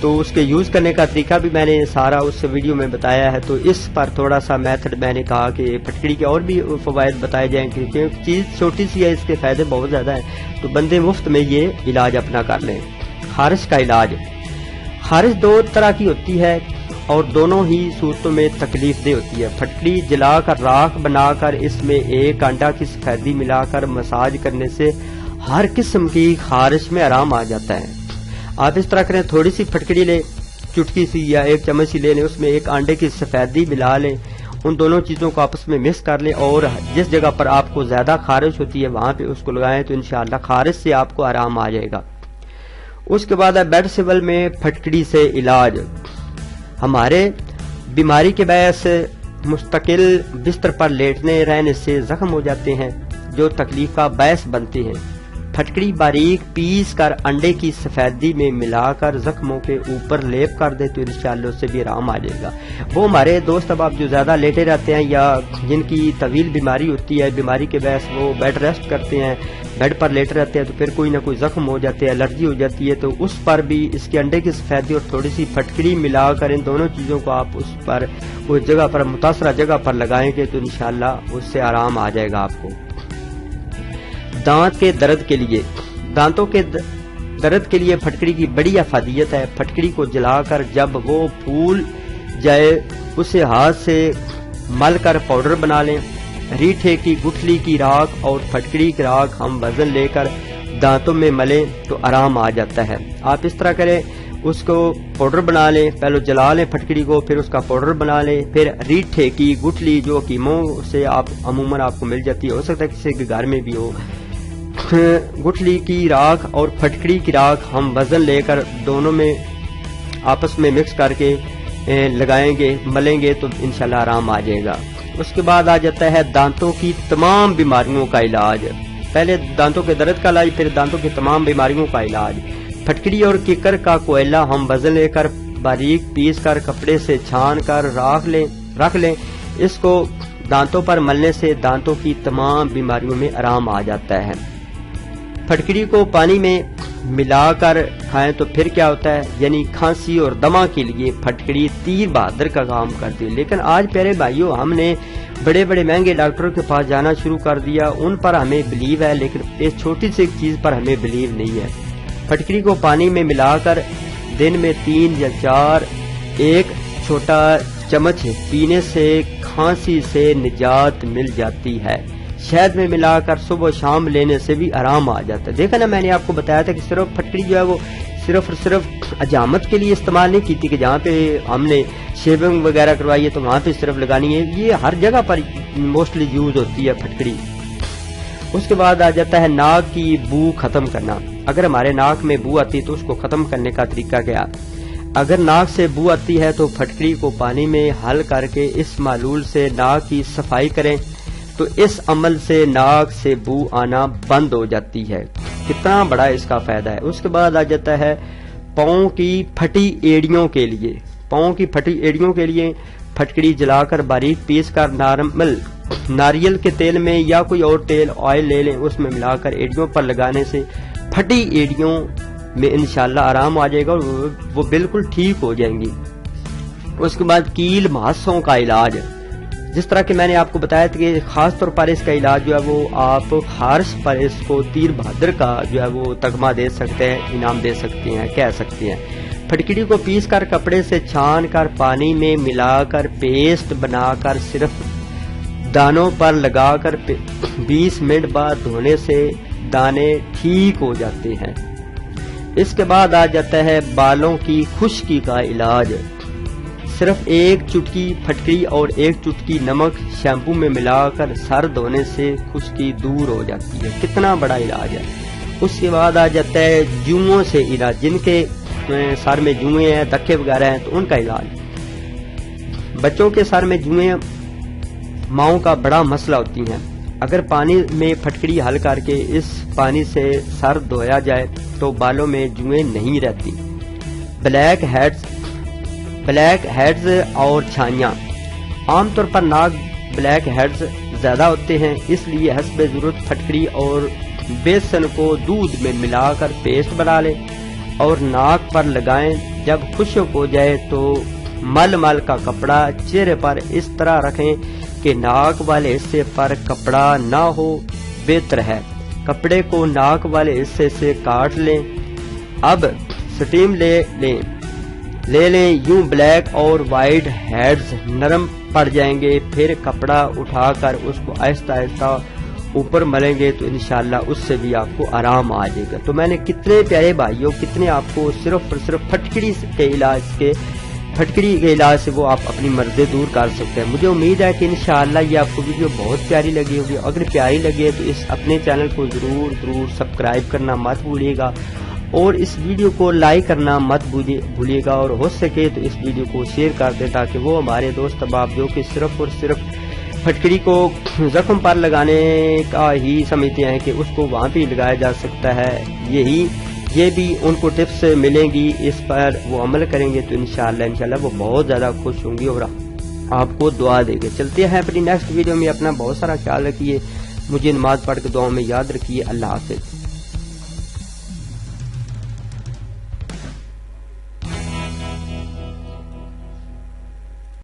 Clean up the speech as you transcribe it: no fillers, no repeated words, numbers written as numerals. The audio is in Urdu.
تو اس کے یوز کرنے کا طریقہ بھی میں نے سارا اس ویڈیو میں بتایا ہے، تو اس پر تھوڑا سا میتھڈ میں نے کہا کہ پھٹکڑی کے اور بھی فوائد بتائے جائیں، کیونکہ چیز چھوٹی سی ہے، اس کے فائدے بہت زیادہ ہیں، تو بندے مفت میں یہ علاج اپنا کر لیں۔ خارش کا علاج، خارش دو طرح کی ہوتی ہے اور دونوں ہی صورتوں میں تکلیف دہ ہوتی ہے۔ پھٹکڑی جلا کر راکھ بنا کر اس میں ایک انڈا کی سفیدی ملا کر مساج کرنے سے ہر قسم کی خارش میں آرام آ جاتا ہے۔ آپ اس طرح کریں، تھوڑی سی پھٹکڑی لیں، چٹکی سی یا ایک چمچ سی لے لیں، اس میں ایک انڈے کی سفیدی ملا لیں، ان دونوں چیزوں کو آپس میں مکس کر لیں اور جس جگہ پر آپ کو زیادہ خارش ہوتی ہے وہاں پہ اس کو لگائیں تو انشاءاللہ خارش سے آپ کو آرام آ جائے گا۔ اس کے بعد ہے بیڈ سول میں پھٹکڑی سے علاج۔ ہمارے بیماری کے باعث مستقل بستر پر لیٹنے رہنے سے زخم ہو جاتے ہیں جو تکلیف کا باعث بنتے ہیں۔ پھٹکڑی باریک پیس کر انڈے کی سفیدی میں ملا کر زخموں کے اوپر لیپ کر دے تو انشاءاللہ اس سے بھی آرام آ جائے گا۔ وہ ہمارے دوست اب آپ جو زیادہ لیٹے رہتے ہیں یا جن کی طویل بیماری ہوتی ہے، بیماری کے باعث وہ بیڈ ریسٹ کرتے ہیں، بیڈ پر لیٹ رہتے ہیں، تو پھر کوئی نہ کوئی زخم ہو جاتے ہیں، الرجی ہو جاتی ہے، تو اس پر بھی اس کے انڈے کی سفیدی اور تھوڑی سی پھٹکڑی ملا کر ان دونوں چیزوں کو آپ اس پر اس جگہ پر متاثرہ جگہ پر لگائیں گے تو انشاءاللہ اس سے آرام آ جائے گا آپ کو۔ دانت کے درد کے لیے، دانتوں کے درد کے لیے پھٹکڑی کی بڑی افادیت ہے۔ پھٹکڑی کو جلا کر جب وہ پھول جائے اسے ہاتھ سے مل کر پاؤڈر بنا لیں۔ ریٹھے کی گٹھلی کی راکھ اور پھٹکڑی کی راکھ ہم وزن لے کر دانتوں میں ملیں تو آرام آ جاتا ہے۔ آپ اس طرح کریں، اس کو پاؤڈر بنا لیں، پہلے جلا لیں پھٹکڑی کو، پھر اس کا پاؤڈر بنا لیں، پھر ریٹھے کی گٹھلی جو حکیموں سے آپ عموماً آپ کو مل جاتی ہے، ہو سکتا ہے کسی کے گھر میں بھی ہو، گٹھلی کی راکھ اور پھٹکڑی کی راکھ ہم وزن لے کر دونوں میں آپس میں مکس کر کے لگائیں گے، ملیں گے تو انشاءاللہ آرام آ جائے گا۔ اس کے بعد آ جاتا ہے دانتوں کی تمام بیماریوں کا علاج۔ پہلے دانتوں کے درد کا علاج، پھر دانتوں کی تمام بیماریوں کا علاج۔ پھٹکڑی اور ککر کا کوئلہ ہم وزن لے کر باریک پیس کر کپڑے سے چھان کر رکھ لیں، اس کو دانتوں پر ملنے سے دانتوں کی تمام بیماریوں میں آرام آ جاتا ہے۔ پھٹکڑی کو پانی میں ملا کر کھائیں تو پھر کیا ہوتا ہے، یعنی کھانسی اور دمہ کے لیے پھٹکڑی تیر بہادر کا کام کرتی ہے۔ لیکن آج پیارے بھائیوں ہم نے بڑے بڑے مہنگے ڈاکٹروں کے پاس جانا شروع کر دیا، ان پر ہمیں بلیو ہے لیکن اس چھوٹی سی چیز پر ہمیں بلیو نہیں ہے۔ پھٹکڑی کو پانی میں ملا کر دن میں 3 یا 4 ایک چھوٹا چمچ پینے سے کھانسی سے نجات مل جاتی ہے۔ شہد میں ملا کر صبح و شام لینے سے بھی آرام آ جاتا ہے۔ دیکھا نا، میں نے آپ کو بتایا تھا کہ صرف پھٹکڑی جو ہے وہ صرف حجامت کے لیے استعمال نہیں کی تھی کہ جہاں پہ ہم نے شیونگ وغیرہ کروائی ہے تو وہاں پہ صرف لگانی ہے، یہ ہر جگہ پر موسٹلی یوز ہوتی ہے پھٹکڑی۔ اس کے بعد آ جاتا ہے ناک کی بو ختم کرنا۔ اگر ہمارے ناک میں بو آتی ہے تو اس کو ختم کرنے کا طریقہ کیا؟ اگر ناک سے بو آتی ہے تو پھٹکڑی کو پانی میں حل کر کے اس معلول سے ناک کی صفائی کریں تو اس عمل سے ناک سے بو آنا بند ہو جاتی ہے۔ کتنا بڑا اس کا فائدہ ہے۔ اس کے بعد آ جاتا ہے پاؤں کی پھٹی ایڑیوں کے لیے۔ پاؤں کی پھٹی ایڑیوں کے لیے پھٹکڑی جلا کر باریک پیس کر ناریل کے تیل میں یا کوئی اور تیل آئل لے لیں، اس میں ملا کر ایڑیوں پر لگانے سے پھٹی ایڑیوں میں انشاءاللہ آرام آ جائے گا اور وہ بالکل ٹھیک ہو جائیں گی۔ اس کے بعد کیل مہاسوں کا علاج، جس طرح کہ میں نے آپ کو بتایا تھا کہ خاص طور پر اس کا علاج جو ہے وہ آپ خارش پر اس کو تیر بہادر کا جو ہے وہ تگمہ دے سکتے ہیں، انعام دے سکتے ہیں، کہہ سکتے ہیں۔ پھٹکڑی کو پیس کر کپڑے سے چھان کر پانی میں ملا کر پیسٹ بنا کر صرف دانوں پر لگا کر 20 منٹ بعد دھونے سے دانے ٹھیک ہو جاتے ہیں۔ اس کے بعد آ جاتا ہے بالوں کی خشکی کا علاج۔ صرف ایک چٹکی پھٹکڑی اور ایک چٹکی نمک شیمپو میں ملا کر سر دھونے سے خشکی دور ہو جاتی ہے۔ کتنا بڑا علاج ہے۔ اس کے بعد آ جاتا ہے جوؤں سے علاج، جن کے سر میں جوئیں ہیں، دکے وغیرہ ہیں تو ان کا علاج۔ بچوں کے سر میں جوئیں ماؤں کا بڑا مسئلہ ہوتی ہیں۔ اگر پانی میں پھٹکڑی حل کر کے اس پانی سے سر دھویا جائے تو بالوں میں جوئیں نہیں رہتی۔ بلیک ہیڈز اور چھائیاں، عام طور پر ناک بلیک ہیڈز زیادہ ہوتے ہیں، اس لیے حسب ضرورت پھٹکڑی اور بیسن کو دودھ میں ملا کر پیسٹ بنا لیں اور ناک پر لگائیں جب خشک ہو جائے تو مل مل کا کپڑا چہرے پر اس طرح رکھیں کہ ناک والے حصے پر کپڑا نہ ہو، بہتر ہے۔ کپڑے کو ناک والے حصے سے کاٹ لیں۔ اب سٹیم لے لیں، یوں بلیک اور وائٹ ہیڈز نرم پڑ جائیں گے۔ پھر کپڑا اٹھا کر اس کو آہستہ آہستہ اوپر ملیں گے تو انشاءاللہ اس سے بھی آپ کو آرام آ جائے گا۔ تو میں نے کتنے پیارے بھائیوں، کتنے آپ کو صرف اور صرف پھٹکڑی کے علاج سے وہ آپ اپنی مرضیں دور کر سکتے ہیں۔ مجھے امید ہے کہ انشاءاللہ یہ آپ کو ویڈیو بہت پیاری لگی ہوگی۔ اگر پیاری لگے تو اس اپنے چینل کو ضرور سبسکرائب کرنا مت بھولیے گا، اور اس ویڈیو کو لائک کرنا مت بھولیے گا، اور ہو سکے تو اس ویڈیو کو شیئر کر دیں تاکہ وہ ہمارے دوست احباب جو کہ صرف اور صرف پھٹکڑی کو زخم پر لگانے کا ہی سمجھتے ہیں کہ اس کو وہاں بھی لگایا جا سکتا ہے، یہ بھی ان کو ٹپس ملیں گی، اس پر وہ عمل کریں گے تو انشاءاللہ وہ بہت زیادہ خوش ہوں گی اور آپ کو دعا دیں گے۔ چلتے ہیں اپنی نیکسٹ ویڈیو میں، اپنا بہت سارا خیال رکھیے، مجھے نماز پڑھ کے دعاؤں میں یاد رکھیے۔ اللہ حافظ۔